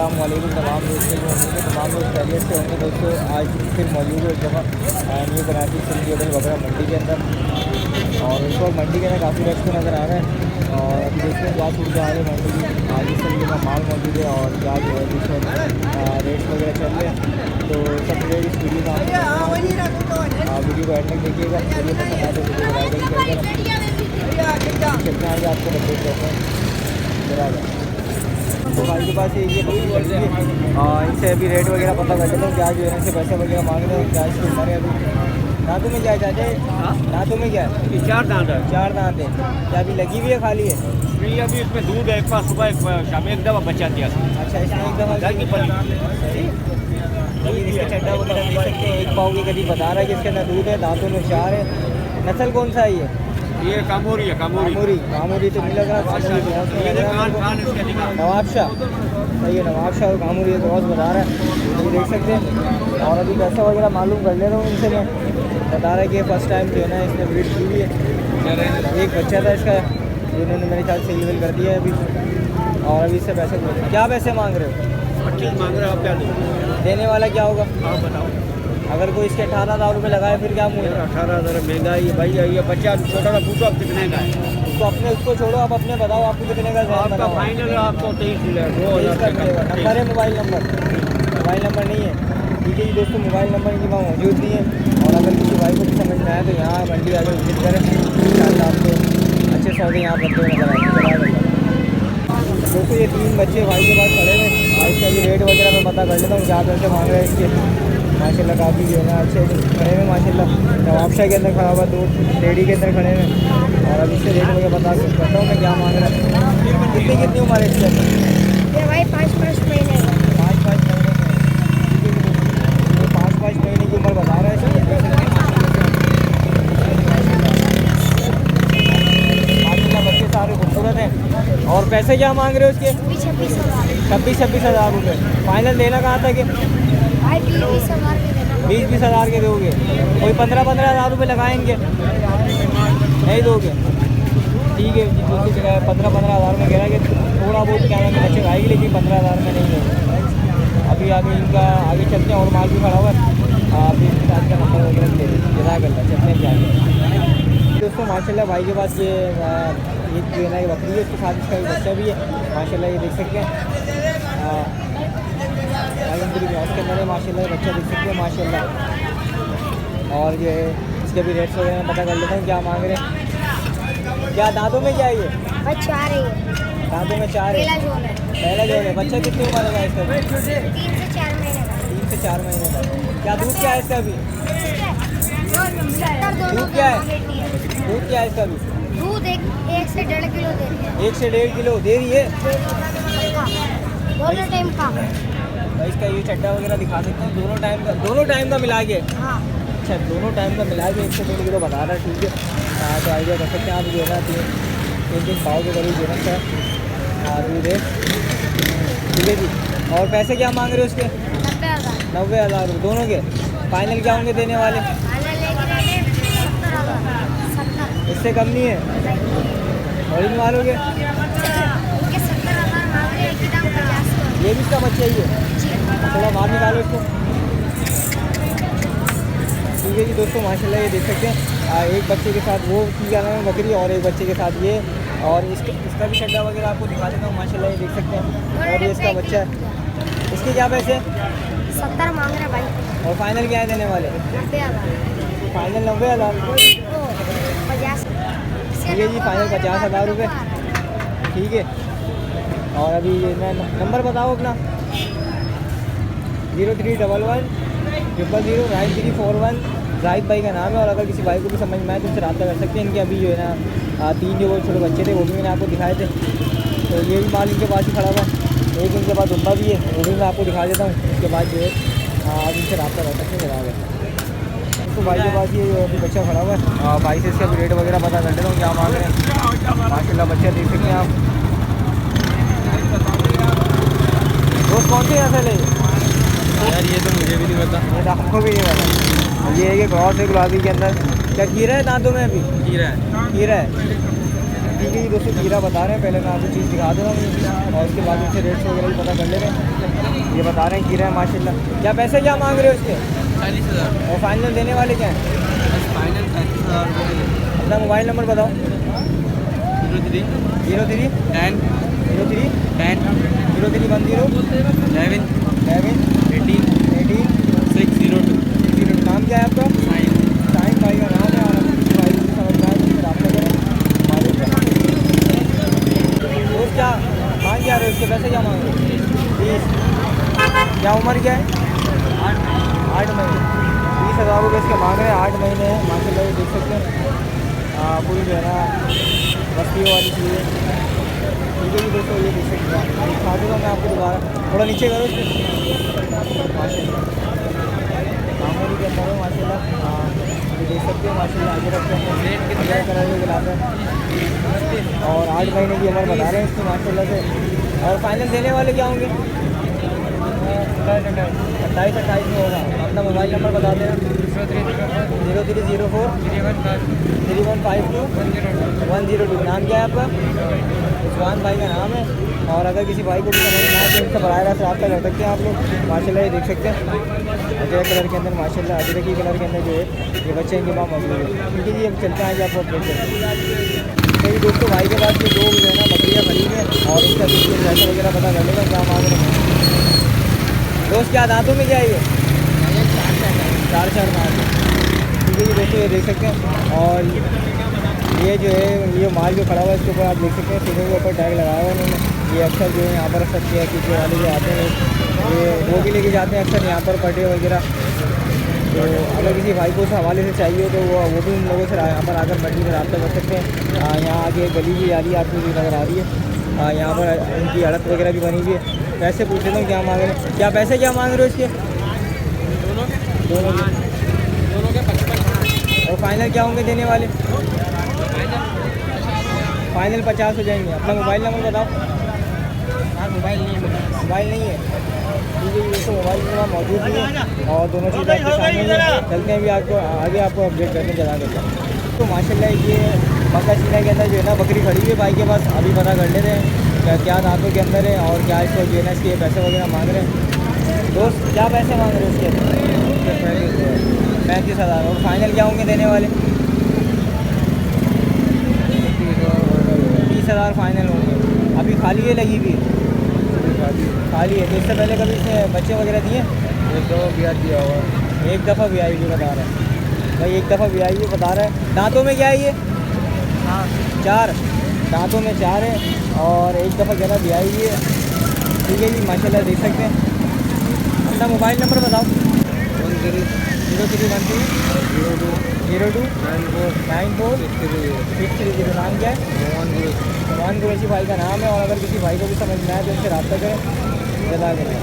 अस्सलाम वालेकुम तमाम दोस्तों को, तमाम दोस्त खैरियत से होंगे। दोस्तों आज फिर मौजूद है एक जगह न्यू बनारसी सिंधी बकरा मंडी के अंदर, और इस वक्त मंडी के अंदर काफ़ी रश को नज़र आ रहा है। और अभी देखते हैं बात उठ जा रही है मंडी की, आज इस तरीके का माल मौजूद है और क्या जो है जिस वक्त रेट्स वगैरह चल रहे हैं। तो सब लोग इस वीडियो का वीडियो को एंड तक देखिएगा। वीडियो पसंद आए तो वीडियो को लाइक करिएगा। चलते हैं आगे आपको अपडेट करते हैं। तो भाई के पास ये बकरी है, इनसे अभी रेट वगैरह पता कर लेते हैं क्या जो है इनसे पैसे वगैरह मांग रहे हैं, क्या इसकी उम्र है अभी। दांतों में क्या चाहते हैं? दांतों में क्या है? 4 दांत है। 4 दांत है। क्या अभी लगी हुई है खाली है? नहीं, अभी इसमें दूध है, एक बार सुबह एक बार शाम एक दफ़ा बच्चा दिया। अच्छा, इसमें एक दफ़ा घर की पली। इसका चड्डा वगैरह देख सकते हैं, एक पाव की करीब बता रहा है कि इसके अंदर दूध है, दांतों में 4 है। नस्ल कौन सा है ये कामोरी है। कामोरी तो नहीं लग रहा, नवाबशाह सही है, नवाबशाह और कामोरी क्रॉस बता रहा है, ये देख सकते हैं। और अभी पैसा वगैरह मालूम कर ले रहा हूँ इनसे, मैं बता रहा है कि फर्स्ट टाइम जो है ना इसने ब्रीड की हुई है। एक बच्चा था इसका जिन्होंने मेरे ख्याल से लेवल कर दिया है अभी, और अभी इससे पैसे क्या पैसे मांग रहे हो? 25 मांग रहे हो, आप क्या दो? देने वाला क्या होगा? आप बताओ। अगर कोई इसके 18,000 रुपये लगाए फिर क्या मुँह? 18,000 महंगाई है भाई। ये बच्चा छोटा सा पूछो आप कितने का है? उसको अपने उसको छोड़ो, आप अपने बताओ आपको कितने का आपका फाइनल आपको 23,000 का नंबर है, मोबाइल नंबर नहीं है। ठीक है जी दोस्तों, मोबाइल नंबर इनके पास मौजूद नहीं है। और अगर किसी भाई को भी समझ में आए तो यहाँ मंडी आगे विजिट करें, इंशाल्लाह आपको अच्छे सौदे यहाँ बनते हुए नजर आएंगे। दोस्तों ये 3 बच्चे भाई के पास खड़े हैं, आज का भी रेट वगैरह मैं पता कर लेता हूँ क्या पैसे मांग रहे हैं इसके। माशाल्लाह काफ़ी जो है ना अच्छे खड़े हैं माशाल्लाह। नवाबशाह के अंदर खड़ा हुआ, 2 रेडी के अंदर खड़े हैं। और अब इससे रेट वगैरह पता करता हूँ मैं क्या मांग रहा है। कितनी उम्र है इसके? भाई 5-5 महीने 5-5 महीने की उम्र बता रहा है माशाल्लाह। बच्चे सारे खूबसूरत हैं। और पैसे क्या मांग रहे हो उसके? 26-26 हज़ार रुपये। फाइनल देना कहाँ तक है? 20-20 हज़ार के दोगे? कोई 15-15 हज़ार रुपये लगाएंगे, नहीं दोगे? ठीक है जी, दूसरी जगह 15-15 हज़ार में कह रहा है कि थोड़ा बहुत क्या नाम बच्चे आएगी, लेकिन 15 हज़ार में नहीं होगा। अभी आगे इनका आगे चलते हैं, और माल भी खड़ा हुआ है, अभी इसके साथ का नंबर वगैरह ले जज़ाकल्लाह। चलते हैं क्या दोस्तों, माशाल्लाह भाई के पास ये जो है ना ये बकरी है, इसके साथ इसका एक बच्चा भी है माशाल्लाह, ये देख सकते हैं। उसके अंदर है माशाल्लाह, बच्चा देख सकते हैं माशाल्लाह। और ये इसके भी रेट्स वगैरह पता कर लेते हैं क्या मांग रहे हैं। क्या दांतों में क्या है ये? दांतों में 4 है। पहला जो है बच्चा कितनी उम्र है इसका? 3 से 4 महीने का। क्या दूध क्या है इसका अभी? दूध क्या है इसका अभी? दूध 1 से 1.5 किलो दे रही है। 1 से 1.5 किलो दे रही है दोनों टाइम का। इसका ये चड्डा वगैरह दिखा सकते हैं, दोनों टाइम का मिला के। हाँ। अच्छा, दोनों टाइम का मिला के 1 से 1.5 किलो बता रहा है। ठीक है, तो आइडिया कर सकते हैं आप जो है ना 3 पाव के करीब जो है दूध है। ठीक है जी। और पैसे क्या मांग रहे हो उसके? 90,000 रुपये दोनों के। फाइनल क्या होंगे देने वाले? इससे कम नहीं है? और इन वालों के ये भी इसका बच्चा ही है, थोड़ा बाहर निकालो इसको। ठीक है जी दोस्तों, माशाल्लाह ये देख सकते हैं एक बच्चे के साथ वो क्या नाम है बकरी, और एक बच्चे के साथ ये। और इसका भी चड्डा वगैरह आपको दिखा देता हूँ माशाल्लाह, ये देख सकते हैं। और ये इसका बच्चा है। इसके क्या पैसे? 70 मांग रहे भाई। और फाइनल क्या है देने वाले? 90,000। फाइनल 90,000। 50। ठीक है जी, फाइनल 50,000 रुपये। ठीक है। और अभी ये नंबर बताओ अपना। 0311 000 9341 जाहिद भाई का नाम है। और अगर किसी भाई को भी समझ में आए तो उससे रब्ता कर सकते हैं। इनके अभी जो है ना 3 जो वो छोटे बच्चे थे वो भी मैंने आपको दिखाए थे, तो ये भी माल इनके पास ही खड़ा हुआ है। एक इनके पास दुम्बा भी है, वो भी मैं आपको दिखा देता हूँ। उसके बाद जो है आप इनसे रब्ता कर सकते हैं बराबर। तो भाई के पास ये अभी बच्चा खड़ा हुआ है, भाई से इसका भी रेट वगैरह पता कर लेता हूँ क्या मांग रहे हैं। माशाल्लाह बच्चा देख सकते हैं आप। दोस्त कौन से नस्ल है यार? ये तो मुझे भी नहीं पता। ये आपको भी नहीं पता? ये है कि क्रॉस है गुलाबी के अंदर। क्या खीरा है दांतों में? अभी खीरा है। खीरा है। ठीक है जी दोस्तों, खीरा बता रहे हैं। पहले मैं आपको चीज़ दिखा दे रहा हूँ और उसके बाद इनसे रेट्स वगैरह भी पता कर ले रहे हैं। ये बता रहे हैं कीरा है माशाल्लाह। क्या पैसे क्या मांग रहे हो उसके? 40,000। और फाइनल देने वाले क्या हैं? बस फाइनल 35,000 रुपये। अपना मोबाइल नंबर बताओ। 03 03 10 03 10 0310 11 11 18 18 602। नाम क्या है आपका? साहिब भाई का नाम है। और अपने भाई को समझदार से रब्ता करें। दोस्त क्या मांग क्या रहे हो उसके पैसे क्या मांग रहे हो? 20। क्या उम्र क्या है? 8 महीने। 20,000 रुपये इसके मांग रहे हैं। 8 महीने हैं माशाल्लाह। ये देख सकते हैं पूरी जो है ना बस्तियों वाली चीज़ें। ठीक है जी दोस्तों, ये देख सकते हैं। दिखा दूँगा मैं आपको दोबारा। थोड़ा नीचे करो इसको माशाल्लाह। कामोरी के अंदर है माशाल्लाह। ये देख सकते हो माशाल्लाह। अजरक के अंदर रेट कितने कलर के गिलास है और 8 महीने की उम्र बता रहे हैं इसकी माशाल्लाह से। और फाइनल देने वाले क्या होंगे? 27-28 में होगा। अपना मोबाइल नंबर बता देना। 0304 3152 102। नाम क्या है आपका? उस्मान भाई का नाम है। और अगर किसी भाई को भी समझ में आए तो इनसे बराह रास्त रब्ता कर सकते हैं आप लोग माशाल्लाह। ये देख सकते हैं अजरक कलर के अंदर माशाल्लाह। अजरकी कलर के अंदर जो है ये बच्चे इनके पास मौजूद है। ठीक है जी, अब चलते हैं आपको अपडेट करते हैं। तो ये दोस्तों भाई के पास ये 2 जो है ना बकरियाँ खड़ी हैं और इसका पैसा वगैरह पता कर लेगा क्या मांग रहे हैं। दोस्त क्या दांतों में क्या है ये? 4 दांत। ठीक है जी दोस्तों, ये देख सकते हैं। और ये जो है ये माल जो खड़ा हुआ है इसके ऊपर आप देख सकते हैं सीधे के ऊपर टैग लगाया हुआ है उन्होंने। ये अक्सर जो है यहाँ पर सकते हैं पीछे वाले जो आते हैं ये वो भी लेके जाते हैं अक्सर यहाँ पर पटे वगैरह। तो अगर किसी भाई को उस हवाले से चाहिए तो वो भी उन लोगों से यहाँ पर आकर मंडी में रब्ता कर सकते हैं। यहाँ आगे गली भी आ रही है आपको भी नज़र आ रही है। यहाँ पर इनकी अड़क वगैरह भी बनी हुई है। पैसे पूछ लेता हूँ क्या मांग रहे हैं? क्या पैसे क्या मांग रहे हो इसके? दोनों के 55। और फाइनल क्या होंगे देने वाले? फाइनल 50 हो जाएंगे। अपना मोबाइल नंबर बताओ। मोबाइल नहीं है। ठीक है ये तो मोबाइल नंबर मौजूद नहीं है और दोनों चीज़ें आपके सामने ही है। चलते हैं भी आपको आगे आपको अपडेट करके चला देता हूँ। तो माशाल्लाह ये मक्का सीना के अंदर जो है ना बकरी खड़ी हुई है भाई के पास। अभी पता कर लेते हैं क्या दांतों के अंदर है और क्या इसको जो है ना इसके पैसे वगैरह मांग रहे हैं। दोस्त क्या पैसे मांग रहे हैं उसके? 35,000। और फाइनल क्या होंगे देने वाले? 30,000 फाइनल होंगे। अभी खाली है लगी हुई? खाली है। तो इससे पहले कभी इसमें बच्चे वगैरह दिए? एक दफ़ा ब्याज दिया हुआ। एक दफ़ा भी आई हुई बता रहा है भाई। एक दफ़ा भी आई हुई बता रहा है। दांतों में क्या है ये? 4 दांतों में 4 है और एक दफ़ा ज़्यादा भी आई हुई है। ठीक है जी माशाल्लाह देख सकते हैं। अपना मोबाइल नंबर बताओ। 0312 02 94 630। नाम क्या है? मान कुरैशी भाई का नाम है। और अगर किसी भाई को भी समझ में आए तो उनसे रब्ता करें। जज़ाकल्लाह।